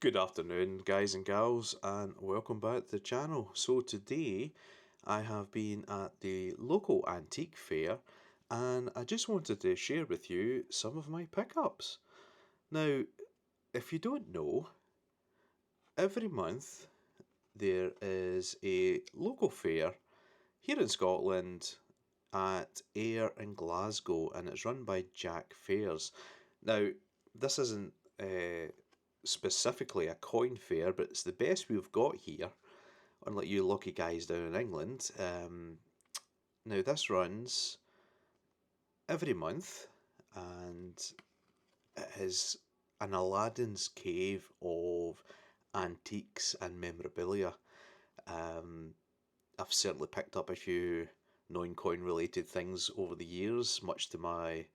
Good afternoon, guys and gals, and welcome back to the channel. So today I have been at the local antique fair and I just wanted to share with you some of my pickups. Now, if you don't know, every month there is a local fair here in Scotland at Ayr in Glasgow, and it's run by Jack Fairs. Now, this isn't specifically a coin fair, but it's the best we've got here, unlike you lucky guys down in England. Now, this runs every month, and it is an Aladdin's cave of antiques and memorabilia. I've certainly picked up a few non-coin related things over the years, much to my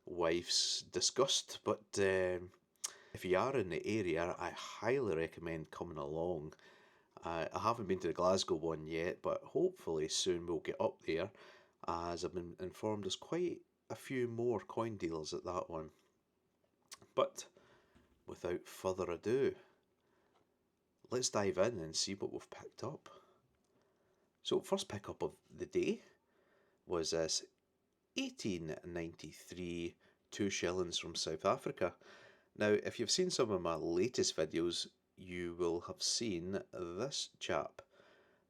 wife's disgust, but if you are in the area, I highly recommend coming along. I haven't been to the Glasgow one yet, but hopefully soon we'll get up there, as I've been informed there's quite a few more coin dealers at that one. But without further ado, let's dive in and see what we've picked up. So first pickup of the day was this 1893 Two Shillings from South Africa. Now, if you've seen some of my latest videos, you will have seen this chap.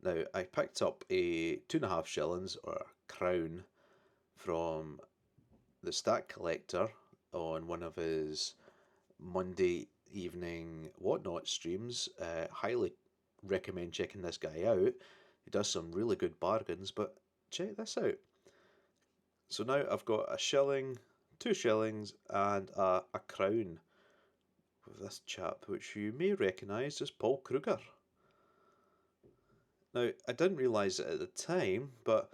Now, I picked up a 2.5 shillings or crown from the Stack Collector on one of his Monday evening whatnot streams. Highly recommend checking this guy out. He does some really good bargains, but check this out. So now I've got a shilling, 2 shillings, and a crown with this chap, which you may recognise as Paul Kruger. Now, I didn't realise it at the time, but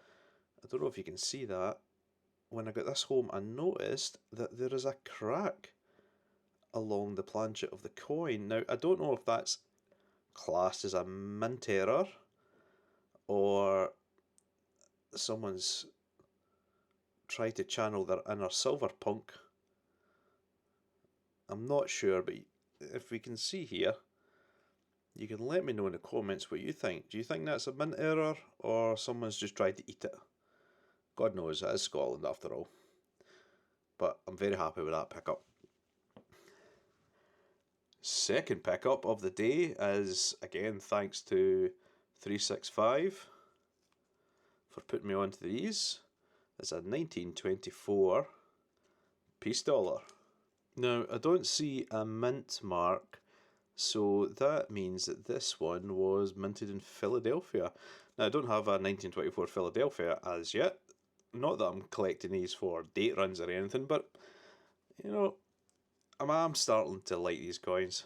I don't know if you can see that. When I got this home, I noticed that there is a crack along the planchet of the coin. Now, I don't know if that's classed as a mint error or someone's tried to channel their inner silver punk. I'm not sure, but if we can see here, you can let me know in the comments what you think. Do you think that's a mint error or someone's just tried to eat it? God knows, it is Scotland after all. But I'm very happy with that pickup. Second pickup of the day is, again, thanks to 365 for putting me onto these. It's a 1924 peace dollar. Now, I don't see a mint mark, so that means that this one was minted in Philadelphia. Now, I don't have a 1924 Philadelphia as yet. Not that I'm collecting these for date runs or anything, but, you know, I'm starting to like these coins.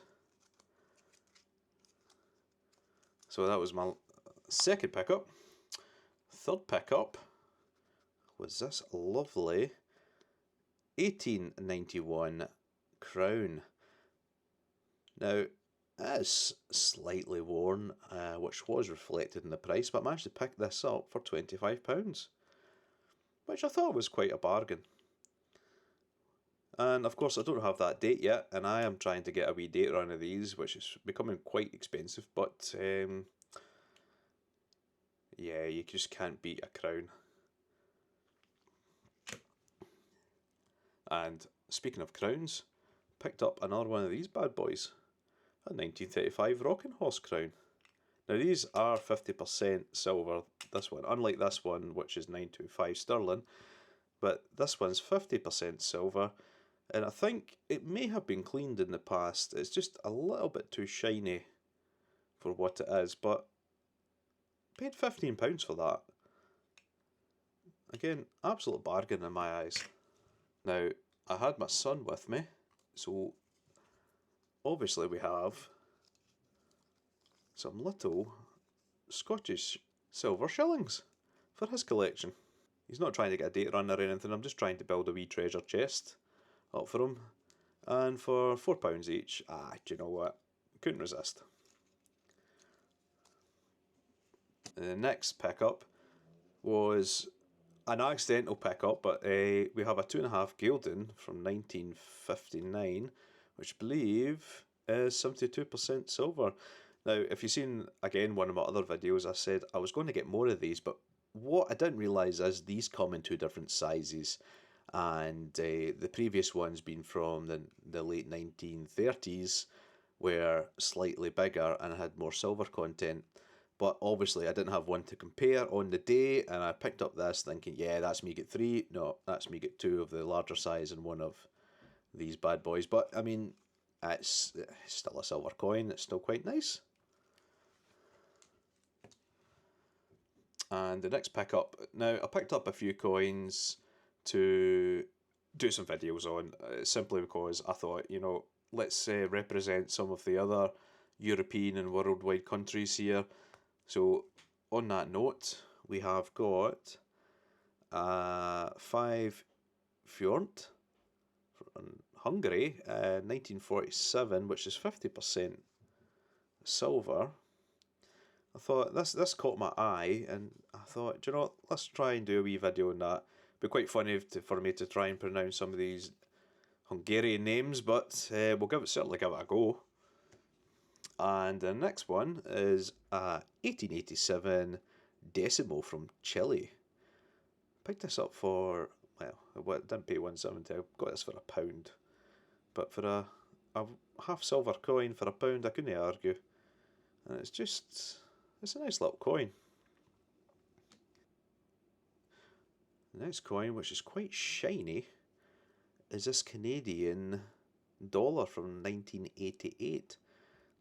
So that was my second pickup. Third pickup was this lovely 1891 crown. Now, it is slightly worn, which was reflected in the price, but I managed to pick this up for £25, which I thought was quite a bargain. And of course I don't have that date yet, and I am trying to get a wee date run of these, which is becoming quite expensive, but yeah, you just can't beat a crown. And speaking of crowns, picked up another one of these bad boys, a 1935 Rocking Horse crown. Now these are 50% silver, this one, unlike this one which is 925 sterling, but this one's 50% silver, and I think it may have been cleaned in the past. It's just a little bit too shiny for what it is, but paid £15 for that. Again, absolute bargain in my eyes. Now, I had my son with me, so obviously we have some little Scottish silver shillings for his collection. He's not trying to get a date run or anything, I'm just trying to build a wee treasure chest up for him. And for £4 each, do you know what? Couldn't resist. And the next pickup was an accidental pickup, but we have a 2.5 gulden from 1959, which I believe is 72% silver. Now, if you've seen, again, one of my other videos, I said I was going to get more of these, but what I didn't realise is these come in two different sizes. And the previous ones being from the late 1930s were slightly bigger and had more silver content. But obviously, I didn't have one to compare on the day, and I picked up this thinking, yeah, that's me get three. No, that's me get two of the larger size and one of these bad boys. But I mean, it's still a silver coin. It's still quite nice. And the next pickup, now I picked up a few coins to do some videos on, simply because I thought, let's represent some of the other European and worldwide countries here. So, on that note, we have got 5 Fjord from Hungary, 1947, which is 50% silver. I thought this caught my eye, and I thought, do you know what, let's try and do a wee video on that. It'd be quite funny for me to try and pronounce some of these Hungarian names, but we'll certainly give it a go. And the next one is a 1887 Decimo from Chile. Picked this up for, well, I didn't pay 170. I got this for £1. But for a half silver coin for £1, I couldn't argue. And it's a nice little coin. The next coin, which is quite shiny, is this Canadian dollar from 1988.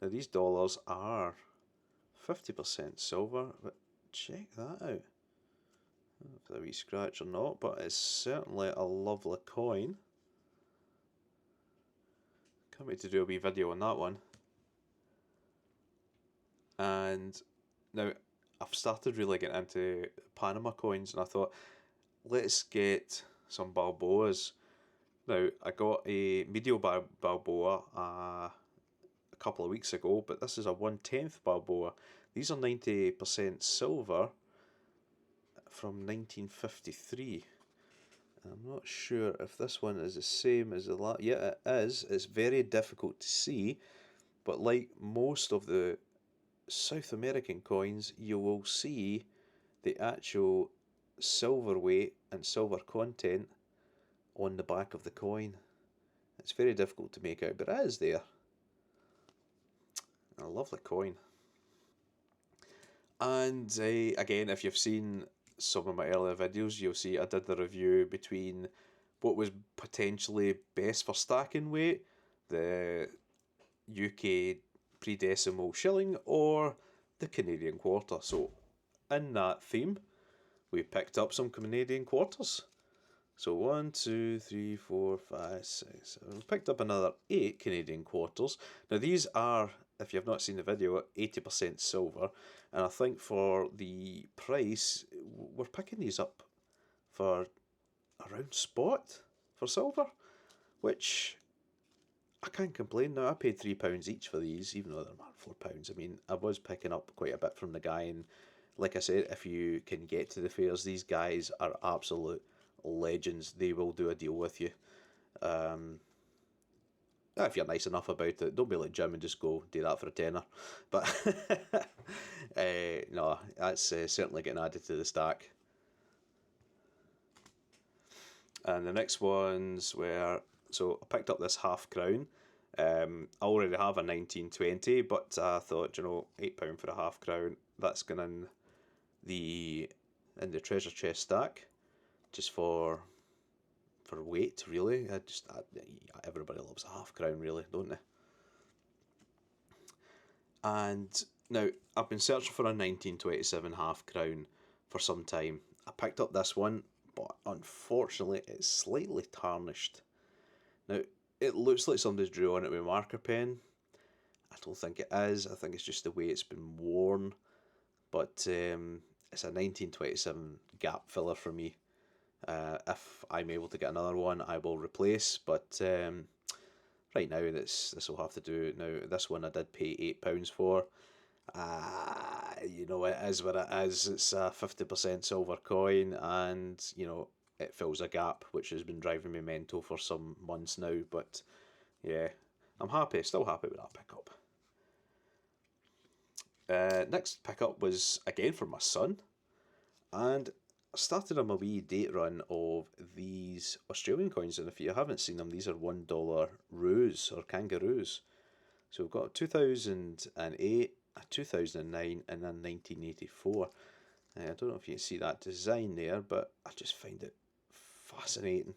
Now, these dollars are 50% silver, but check that out. If they're a wee scratch or not, but it's certainly a lovely coin. Can't wait to do a wee video on that one. And now I've started really getting into Panama coins, and I thought, let's get some Balboas. Now, I got a Medio Balboa a couple of weeks ago, but this is a 1/10 Balboa. These are 90% silver from 1953. I'm not sure if this one is the same as the last. Yeah, it is. It's very difficult to see, but like most of the South American coins, you will see the actual silver weight and silver content on the back of the coin. It's very difficult to make out, but it is there. A lovely coin. And again, if you've seen some of my earlier videos, you'll see I did the review between what was potentially best for stacking weight, the UK pre-decimal shilling or the Canadian quarter. So in that theme, we picked up some Canadian quarters. So 1, 2, 3, 4, 5, 6. We picked up another 8 Canadian quarters. Now these are, if you've not seen the video, 80% silver. And I think for the price, we're picking these up for around spot for silver, which I can't complain. Now I paid £3 each for these, even though they're £4. I mean, I was picking up quite a bit from the guy, and like I said, if you can get to the fairs, these guys are absolute legends. They will do a deal with you. If you're nice enough about it, don't be like Jim and just go do that for a tenner. But no, that's certainly getting added to the stack. And the next ones were, so I picked up this half crown. I already have a 1920, but I thought, £8 for a half crown, that's going in the treasure chest stack, just for weight, really. Everybody loves a half crown, really, don't they? And now I've been searching for a 1927 half crown for some time. I picked up this one, but unfortunately it's slightly tarnished. Now it looks like somebody's drew on it with a marker pen. I don't think it is. I think it's just the way it's been worn. But it's a 1927 gap filler for me. If I'm able to get another one, I will replace. But right now, this will have to do. Now, this one I did pay £8 for. It is what it is. It's a 50% silver coin, and it fills a gap, which has been driving me mental for some months now. But yeah, I'm happy, still happy with that pickup. Next pickup was again for my son, and I started on my wee date run of these Australian coins, and if you haven't seen them, these are $1 roos or kangaroos. So we've got 2008, a 2009, and a 1984. I don't know if you can see that design there, but I just find it fascinating.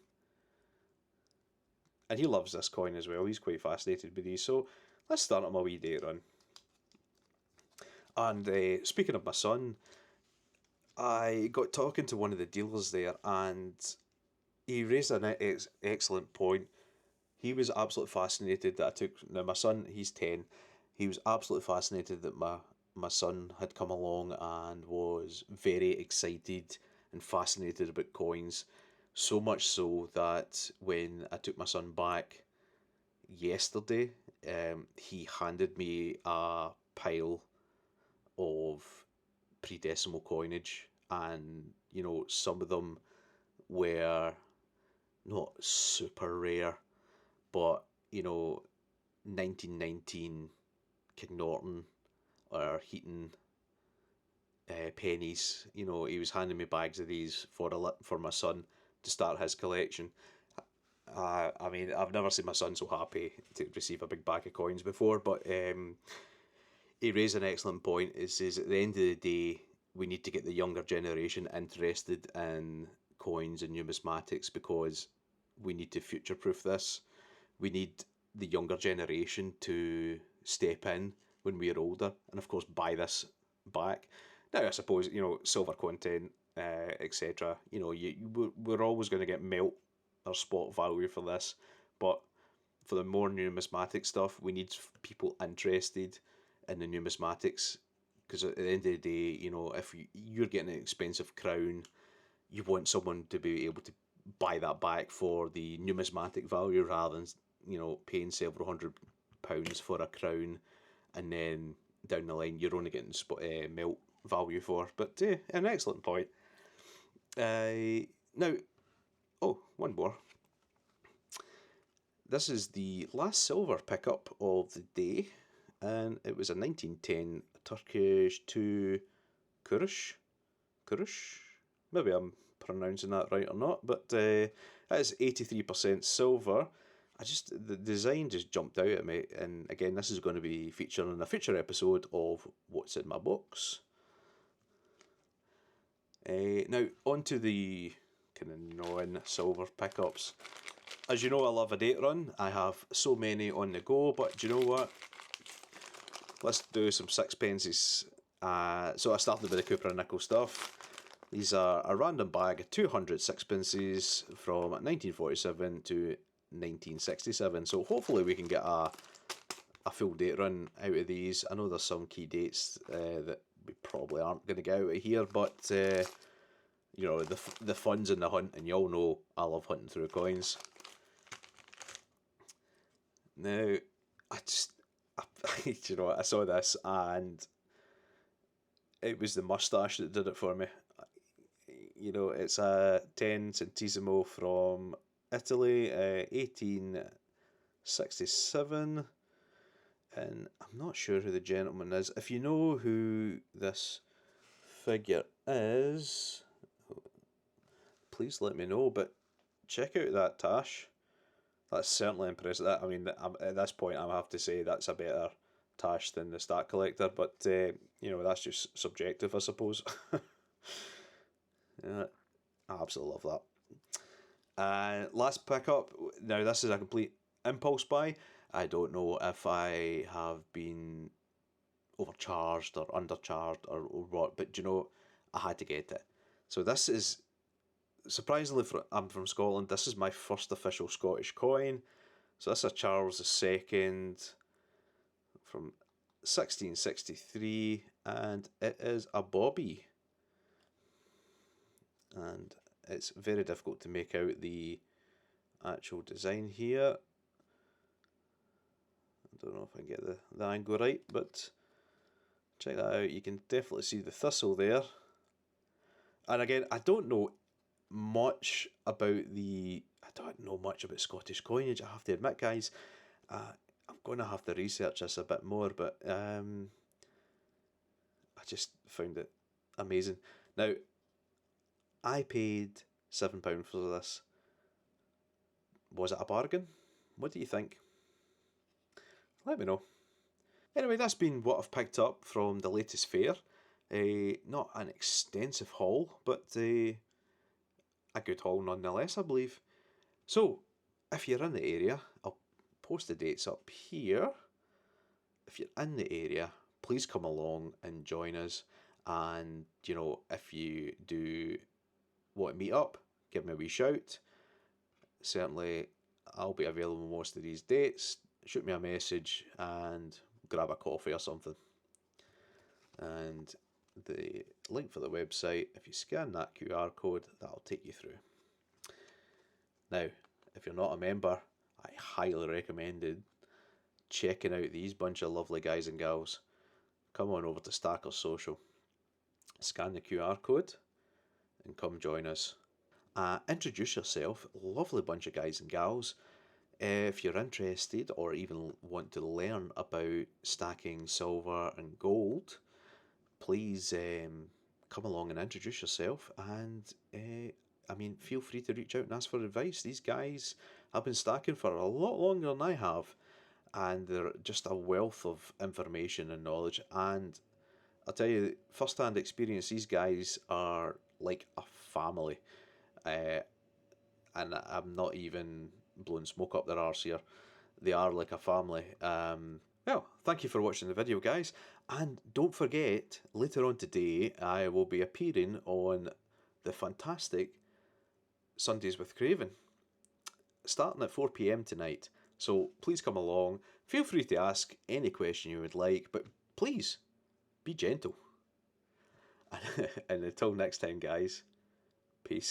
And he loves this coin as well. He's quite fascinated with these. So let's start on my wee date run. And speaking of my son, I got talking to one of the dealers there, and he raised an excellent point. He was absolutely fascinated that I took... Now, my son, he's 10. He was absolutely fascinated that my son had come along and was very excited and fascinated about coins. So much so that when I took my son back yesterday, he handed me a pile of pre-decimal coinage, and you know, some of them were not super rare, but you know, 1919 King Norton or Heaton pennies. You know, he was handing me bags of these for my son to start his collection. I mean, I've never seen my son so happy to receive a big bag of coins before, but he raised an excellent point. Is at the end of the day, we need to get the younger generation interested in coins and numismatics, because we need to future-proof this. We need the younger generation to step in when we're older and, of course, buy this back. Now, I suppose, you know, silver content, etc., you know, we're always going to get melt or spot value for this, but for the more numismatic stuff, we need people interested in the numismatics, because at the end of the day, you know, if you're getting an expensive crown, you want someone to be able to buy that back for the numismatic value, rather than, you know, paying several £100 for a crown and then down the line you're only getting melt value for. But an excellent point. Now, oh, one more. This is the last silver pickup of the day, and it was a 1910 Turkish Two Kurush. Maybe I'm pronouncing that right or not, but it is 83% silver. The design just jumped out at me, and again, this is going to be featured in a future episode of What's in My Box. Now, on to the kind of non-silver pickups. As you know, I love a date run. I have so many on the go, but do you know what? Let's do some sixpences. So I started with the Cooper and Nickel stuff. These are a random bag of 200 sixpences from 1947 to 1967. So hopefully we can get a full date run out of these. I know there's some key dates that we probably aren't going to get out of here, but you know, the fun's in the hunt, and you all know I love hunting through coins. Now, you know, I saw this and it was the moustache that did it for me. You know, it's a 10 centesimo from Italy, 1867, and I'm not sure who the gentleman is. If you know who this figure is, please let me know, but check out that tash. That's certainly impressive. I mean, at this point, I have to say that's a better tash than the Stat Collector, but you know, that's just subjective, I suppose. I absolutely love that. Last pickup. Now, this is a complete impulse buy. I don't know if I have been overcharged or undercharged or what, but you know, I had to get it. So this is, surprisingly, I'm from Scotland. This is my first official Scottish coin. So this is a Charles II from 1663, and it is a bobby. And it's very difficult to make out the actual design here. I don't know if I can get the angle right, but check that out. You can definitely see the thistle there. And again, I don't know much about Scottish coinage, I have to admit, guys. I'm going to have to research this a bit more, but I just found it amazing. Now, I paid £7 for this. Was it a bargain? What do you think? Let me know. Anyway, that's been what I've picked up from the latest fair. Not an extensive haul, but a good haul nonetheless, I believe. So, if you're in the area, I'll post the dates up here. If you're in the area, please come along and join us. And, you know, if you do want to meet up, give me a wee shout. Certainly, I'll be available most of these dates. Shoot me a message and grab a coffee or something. And the link for the website, if you scan that QR code, that'll take you through. Now, if you're not a member, I highly recommend checking out these bunch of lovely guys and gals. Come on over to Stackers Social, scan the QR code, and come join us. Introduce yourself, lovely bunch of guys and gals. If you're interested or even want to learn about stacking silver and gold, please come along and introduce yourself, and feel free to reach out and ask for advice. These guys have been stacking for a lot longer than I have, and they're just a wealth of information and knowledge. And I'll tell you, first-hand experience, these guys are like a family. And I'm not even blowing smoke up their arse here. They are like a family. Well, thank you for watching the video, guys. And don't forget, later on today, I will be appearing on the fantastic Sundays with Craven, starting at 4 PM tonight. So please come along. Feel free to ask any question you would like, but please be gentle. And until next time, guys,